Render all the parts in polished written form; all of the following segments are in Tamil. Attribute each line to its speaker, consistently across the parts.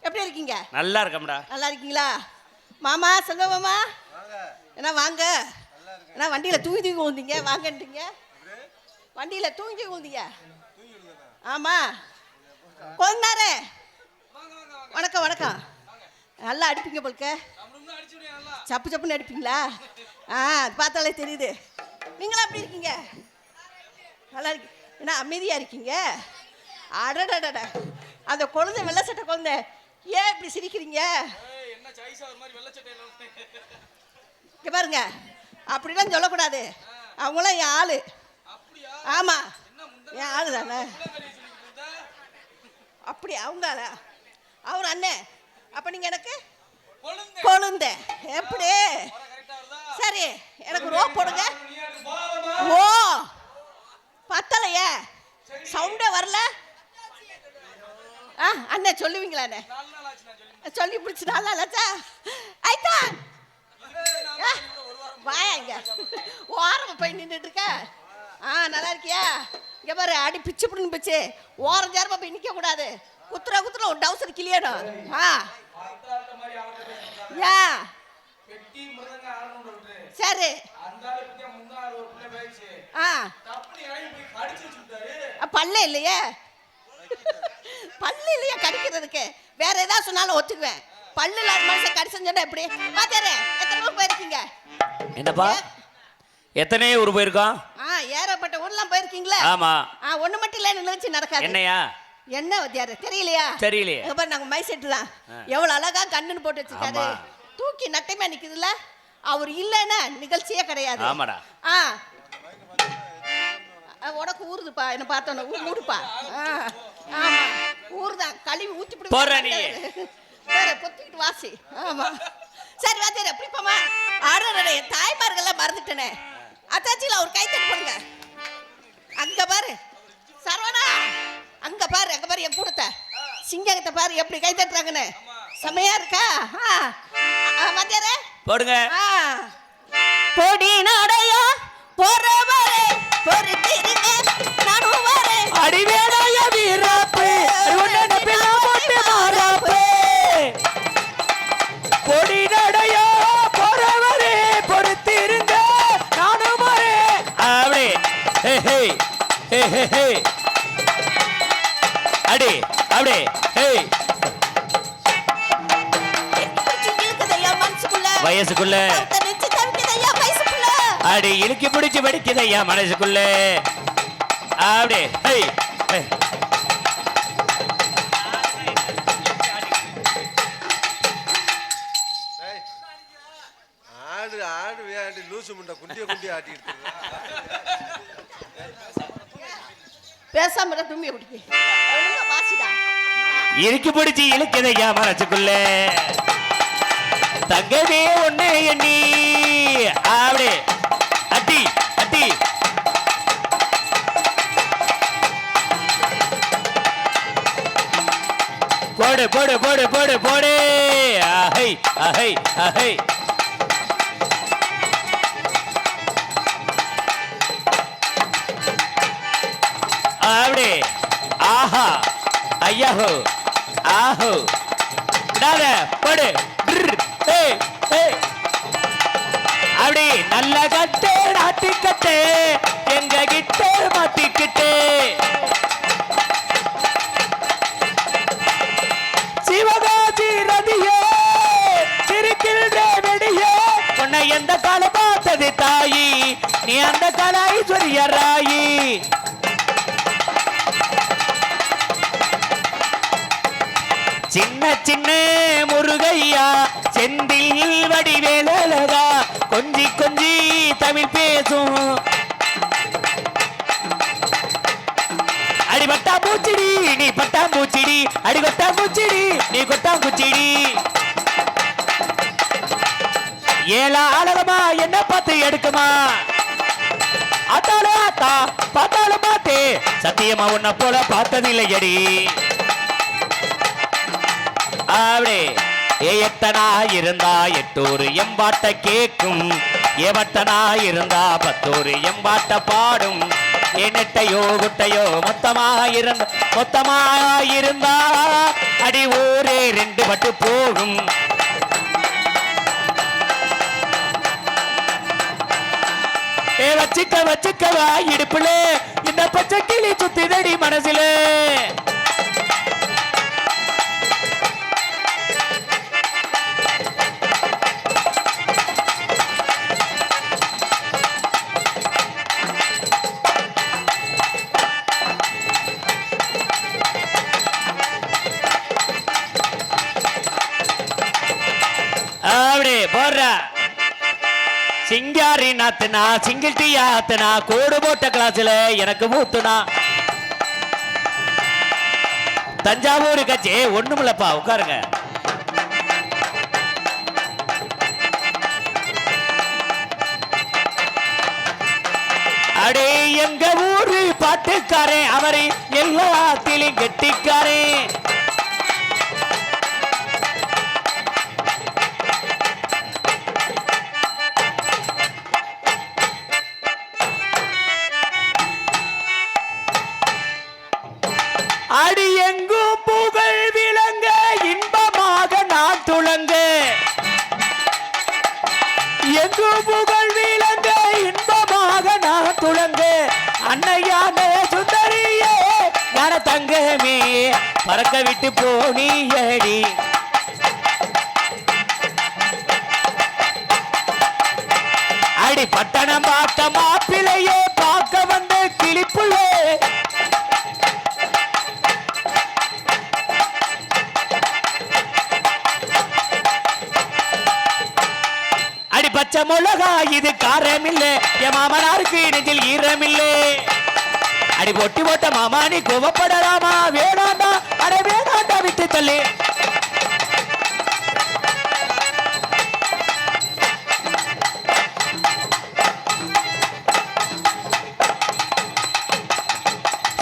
Speaker 1: எப்படி இருக்கீங்க?
Speaker 2: நல்லா இருக்கம்டா.
Speaker 1: நல்லா இருக்கீங்களா மாமா? செல்வ மாமா என்ன வாங்க. என்ன வண்டியில தூங்கி ஊந்தீங்க வாங்கன்றீங்க? வண்டியில தூங்கி ஊந்தீங்க? ஆமா கொண்டாரே. வணக்கம் வணக்கம். நல்லா அடிப்பீங்க போல்க. சப்பு சப்புன்னு அடிப்பீங்களா? பார்த்தாலே தெரியுது. நீங்களா எப்படி இருக்கீங்க? நல்லா இருக்கு. என்ன அமைதியா இருக்கீங்க? அடடட அந்த குழந்தை வெள்ளை சட்டை குழந்தை ஏன் இப்படி சிரிக்கிறீங்க? இங்க பாருங்க, அப்படிலாம் சொல்லக்கூடாது. அவங்களாம் என் ஆளு. ஆமா என் ஆளு தானே. அப்படி அவங்கள அவர் அண்ணன். அப்ப நீங்க எனக்கு கொழுந்த. எப்படி? சரி எனக்கு ரோ போடுங்க. ஓ பத்தலையே, சவுண்டே வரல. அண்ணே சொல்லுவீங்களா? அண்ணே சொல்லி பிடிச்சி நல்லா இல்லச்சா ஐத்தா வாங்க. ஓரமா போய் நின்றுட்டு இருக்க. நல்லா இருக்கியா? இங்க பாரு அடி பிச்சு பிடின்னு பிச்சு ஓரம் சேரமா போய் நிக்க கூடாது. குத்துற குத்துற ஒரு டவுசர் கிளியணும். சரி பல்ல இல்லையே. பல்லு இல்லையா கடிக்கிறதுக்கு? வேற ஏதாவது சொன்னாலும் ஒத்துக்குவேன். பல்லு இல்லாத மனுஷன் கடிச்சா எப்படி? பாத்தேரே எத்தனை ஊர் போயிருக்கீங்க?
Speaker 2: என்னப்பா எத்தனை ஊர் போயிருக்கோம்?
Speaker 1: ஏறப்பட்ட ஊர்லாம் போயிருக்கீங்களா?
Speaker 2: ஆமா.
Speaker 1: ஒண்ணு மட்டும் இல்ல நினைச்சு நடக்காது.
Speaker 2: என்னையா?
Speaker 1: என்ன வத்தியாரு தெரியலையா?
Speaker 2: தெரியலையே.
Speaker 1: பாரு நாங்க மைசெட் தான் எவ்வளவு அழகா கண்ணுன்னு போட்டு வச்சிருக்காரு. தூக்கி நட்டைமா நிக்குதுல்ல. அவர் இல்லைன்னா நிகழ்ச்சியே கிடையாது.
Speaker 2: ஆமாடா.
Speaker 1: உனக்கு ஊறுதுப்பா என்ன பார்த்தோன்னு ஊடுப்பா. ஆமா ஊறுதான். கழுவி ஊத்தி பிடி வேற பொத்திக்கிட்டு வாசி. ஆமா சரி வாத்தியார் எப்படி போமா? ஆடுறே தாய்மார்கள்லாம் மறந்துட்டேனே. அத்தாச்சியில் அவர் கை தட்டு போடுங்க. அங்க பாரு சரவணா, அங்க பாரு அங்க பாரு என் கூடத்த சிங்கத்தை பாரு எப்படி கை தட்டுறாங்கன்னு. செமையா இருக்கா? வாத்தியாரே போடுங்க. பொடி நடையா போறவரே பொறுத்திருங்க நானும் வரேன்.
Speaker 2: அடிவேளைய வீரப்பு உன்ன பிள்ளை போட்டு மாறாப்பு. பொடி நடையா போறவரே பொறுத்திருங்க நானும் வரேன். அப்படி ஹே ஹே ஹே ஹே ஹே அடி அப்படி ஹே. வயசுக்குள்ள அடி இழுக்கி பிடிச்சு படிக்குதையா மனசுக்குள்ள. அப்படி
Speaker 3: ஆடு ஆடு ஆடி லூசு முண்டை குண்டிய குண்டிய ஆட்டி
Speaker 1: பேசாம தும்பிய குடிக்க
Speaker 2: இறுக்கி பிடிச்சு இழுக்குதையா மனசுக்குள்ள. தங்கவே ஒண்ணு எண்ணி அப்படி அட்டி அட்டி போடு போடு போடு போடு போடு. அஹை அஹை அஹை அப்படி ஆஹா ஐயாஹோ ஆஹோ விடாத போடு. அப்படி நல்ல கட்டு நாட்டிக்கட்டு எங்க கிட்ட மாட்டிக்கிட்டு சிவகாஜி ரதியே திருக்கின்ற வெடியே. உன்னை எந்த கால பார்த்தது தாயி நீ அந்த கால ஐஸ்வர்ய ராயி. சின்ன சின்ன முருகையா செந்தில் வடிவேலழகா கொஞ்சி கொஞ்சி தமிழ் பேசும். அடி பட்டா பூச்சிடி நீ பட்டா பூச்சிடி அடி கொட்டா பூச்சிடி நீ கொட்டா பூச்சிடி. ஏலா அழகமா என்ன பார்த்து எடுக்குமா? ஆத்தாலும் ஆத்தா பார்த்தாலும் பார்த்தே சத்தியமா உன்னை போல பார்த்ததில்லையடி. அப்படி எத்தனா இருந்தா எட்டூர் எம்பாட்ட கேக்கும். எவட்டனா இருந்தா பத்தூர் எம்பாட்ட பாடும். நெட்டையோ குட்டையோ மொத்தமாக இருந்தா அடி ஊரே ரெண்டு பட்டு போகும். வச்சுக்கவா இடுப்புல இந்த பச்சை கிளி சுத்திதடி மனசுல. அப்படி போடுற சிங்காரி நாத்துனா சிங்கிள் டீ ஆத்துனா கோடு போட்ட கிளாஸ்ல எனக்கு ஊத்துனா. தஞ்சாவூர் கட்சி ஒண்ணுமில்லப்பா உட்காருங்க. அடே எங்க ஊரு பாட்டுக்காரன் அவரை எல்லாத்திலும் கெட்டிக்காரன். அடி எங்கும் புகழ் விளங்க இன்பமாக நான் துளங்க. எங்கும் புகழ் விளங்க இன்பமாக நான் துளங்க. அன்னையான சுந்தரியே ஞான தங்கமே பறக்க விட்டு போனியடி. அடி பட்டணம் பார்க்க மாப்பிளையே பார்க்க வந்த கிளிப்புள்ளே. பச்சை மிளகா இது காரமில்ல என் மாமனாருக்கு நெஞ்சில் ஈரமில்லை. அடி பொட்டி போட்ட மாமா நீ கோவப்படலாமா வேணாண்டா அட வேணாண்டா விட்டு தள்ளி.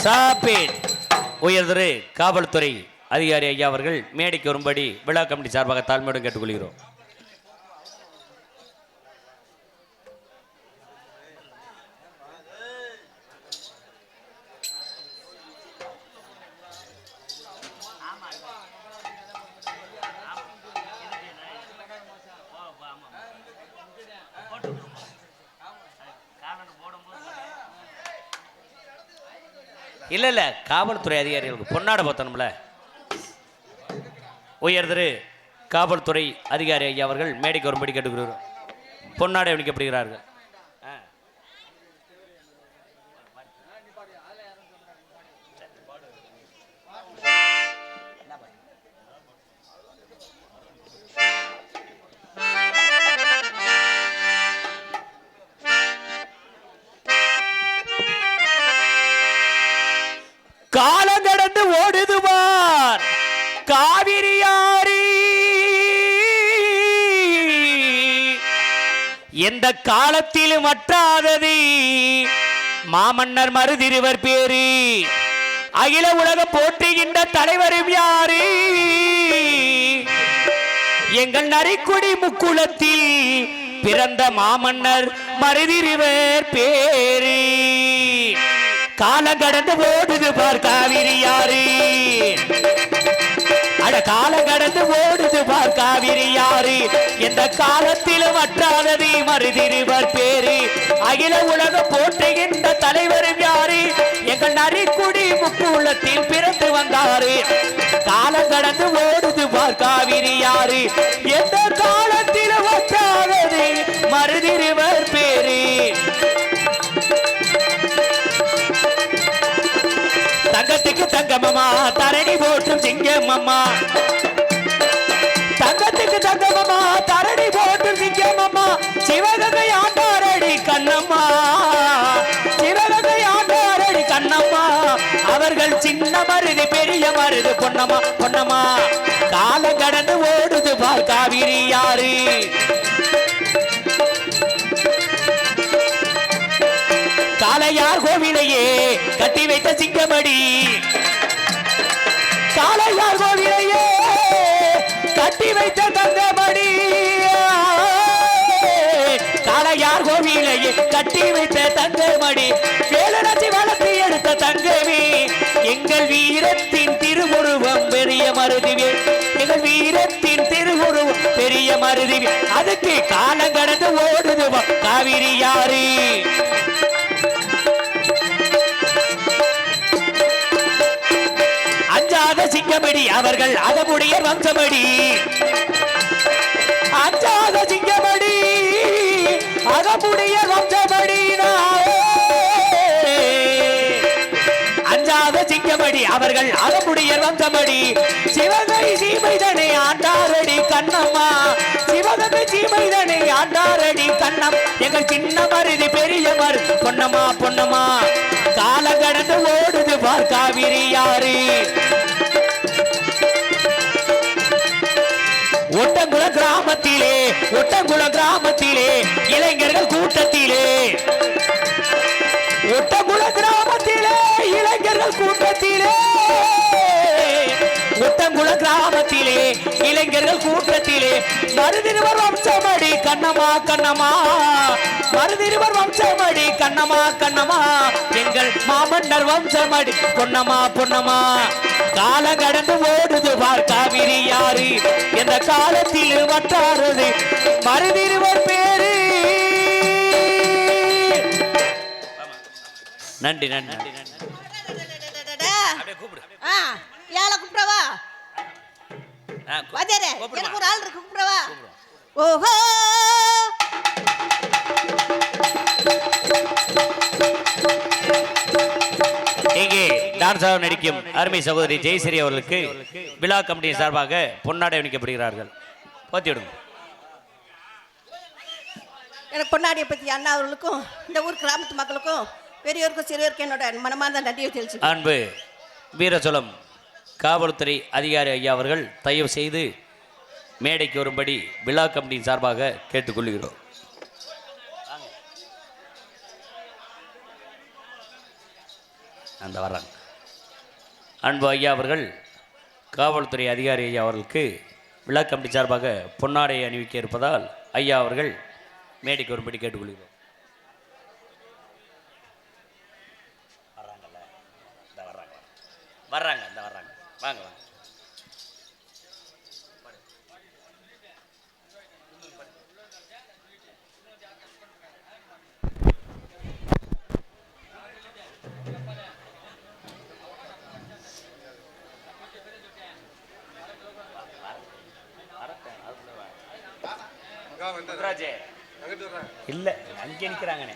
Speaker 2: சாப்பேட் உயர்திரு காவல்துறை அதிகாரி ஐயா அவர்கள் மேடைக்கு வரும்படி விழா கமிட்டி சார்பாக தாழ்மையுடன் கேட்டுக்கொள்கிறோம். இல்ல காவல்துறை அதிகாரிகளுக்கு பொன்னாட பார்த்தோம்ல. உயர்திரு காவல்துறை அதிகாரி ஐயா அவர்கள் மேடைக்கு வரும்படி கேட்டுக்கிறோம். பொன்னாடை அணிக்கப்படுகிறார்கள். காலம் கடந்து ஓடுதுவார் காவிரியாரி. எந்த காலத்திலும் வற்றாதது மாமன்னர் மருதிருவர் பேரு. அகில உலகம் போற்றுகின்ற தலைவரும் யாரு? எங்கள் நரிக்குடி முக்குளத்தில் பிறந்த மாமன்னர் மருதிருவர் பேரு. காலம் கடந்து ஓடுது பார் காவிரி யாரு. அட காலம் கடந்து ஓடுது பார் காவிரி யாரு. எந்த காலத்திலும் வற்றாதது மருதிருவர் பேரு. அகில உலகம் போற்றுகின்ற தலைவரும் யாரு? எங்கள் நரிக்குடி முக்குளத்தில் பிறந்து வந்தாரு. காலம் கடந்து ஓடுது பார் காவிரி யாரு. எந்த காலத்திலும் வற்றாதது மருதிருவர் பேரு. தங்கத்துக்கு தங்கமம்மா தரணி போற்றும் சிங்கமம்மா. தங்கத்துக்கு தங்கமம்மா தரணி போற்றும் சிங்கமம்மா. சிவகங்கை ஆண்டாரடி கண்ணம்மா. சிவகங்கை ஆண்டாரடி கண்ணம்மா. அவர்கள் சின்ன மருது பெரிய மருது பொன்னம்மா பொன்னம்மா. காலம் கடந்து ஓடுது பார் காவிரி யாரு. காளையார் கோவிலையே கட்டி வைத்த சிங்கமடி. காளையார் கோவிலையே கட்டி வைத்த தங்கமடி. காளையார் கோவிலையே கட்டி வைத்த தங்கமடி. வேலுநச்சி கொடுத்த தங்கமே எங்கள் வீரத்தின் திருவுருவம் பெரிய மருதிவேல் எங்கள் வீரத்தின் திருவுருவம் பெரிய மருதிவேல் அதுக்கு காலம் கடந்து ஓடுது காவிரி யாரு அஞ்சாத சிங்கமடி அவர்கள் அதமுடைய வம்சமடி அஞ்சாத சிங்கமடி அதமுடைய வம்சமடி அஞ்சாத சிங்கமடி அவர்கள் அதமுடைய வம்சமடி சிவகை சீமைதனை ஆண்டாரடி கண்ணம்மா சிவகை சீமைதனை ஆண்டாரடி கண்ணம் எங்கள் சின்ன மருதி பெரிய மருதி பொன்னம்மா பொன்னம்மா கால கடந்து ஓடுது பார் காவிரி யாரு ஒட்டங்குள கிராமத்திலே இளைஞர்கள் கூட்டத்திலே ஒட்டங்குள கிராமத்திலே இளைஞர்கள் கூட்டத்திலே ஒட்டங்குள கிராமத்திலே இளைஞர்கள் கூட்டத்திலே மருதிருவர் வம்சமடி கண்ணம்மா கண்ணம்மா மருதிருவர் வம்சமடி கண்ணம்மா கண்ணம்மா எங்கள் மாமன்னர் வம்சமடி பொன்னம்மா பொன்னம்மா கால கடந்து ஓடுது பார் காவிரி யாரு எந்த காலத்தில் வட்டாரது மருதிருவர் பேரு நன்றி நன்றி நன்றி
Speaker 1: ஏழை கூப்பிடவா வாத்தியாரே எனக்கு ஒரு ஆள் இருக்கு கூப்பிடவா ஓஹோ
Speaker 2: இங்கே டான்ஸாக நடிக்கும் அருமை சகோதரி ஜெயஸ்ரீ அவர்களுக்கு விழா கமிட்டி சார்பாக பொன்னாடை அணிக்கப்படுகிறார்கள் போத்தி விடுங்க
Speaker 1: எனக்கு பொன்னாடியை பற்றி அண்ணா அவர்களுக்கும் இந்த ஊர் கிராமத்து மக்களுக்கும் பெரியோருக்கும் சிறியோருக்கும் என்னோட மனமார்ந்த நன்றியை தெரிவிச்சு
Speaker 2: அன்பு வீரசோளம் காவல்துறை அதிகாரி ஐயா அவர்கள் தயவு செய்து மேடைக்கு வரும்படி விழா கமிட்டியின் சார்பாக கேட்டுக்கொள்கிறோம் அந்த வர்றாங்க அன்பு ஐயா அவர்கள் காவல்துறை அதிகாரி ஐயா அவர்களுக்கு விழா கமிட்டி சார்பாக பொன்னாடை அணிவிக்க இருப்பதால் ஐயா அவர்கள் மேடைக்கு வரும்படி கேட்டுக்கொள்கிறோம் வர்றாங்க இந்த வர்றாங்க வாங்க வாங்க இல்ல அங்கே நிக்கிறாங்கண்ணே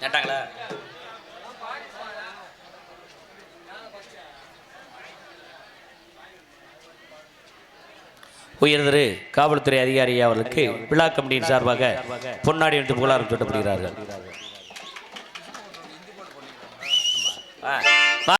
Speaker 2: நட்டாங்களா உயர்திரு காவல்துறை அதிகாரி அவர்களுக்கு விழா கமிட்டியின் சார்பாக பொன்னாடி என்று புகழாரம் சூட்டப்படுகிறார்கள்.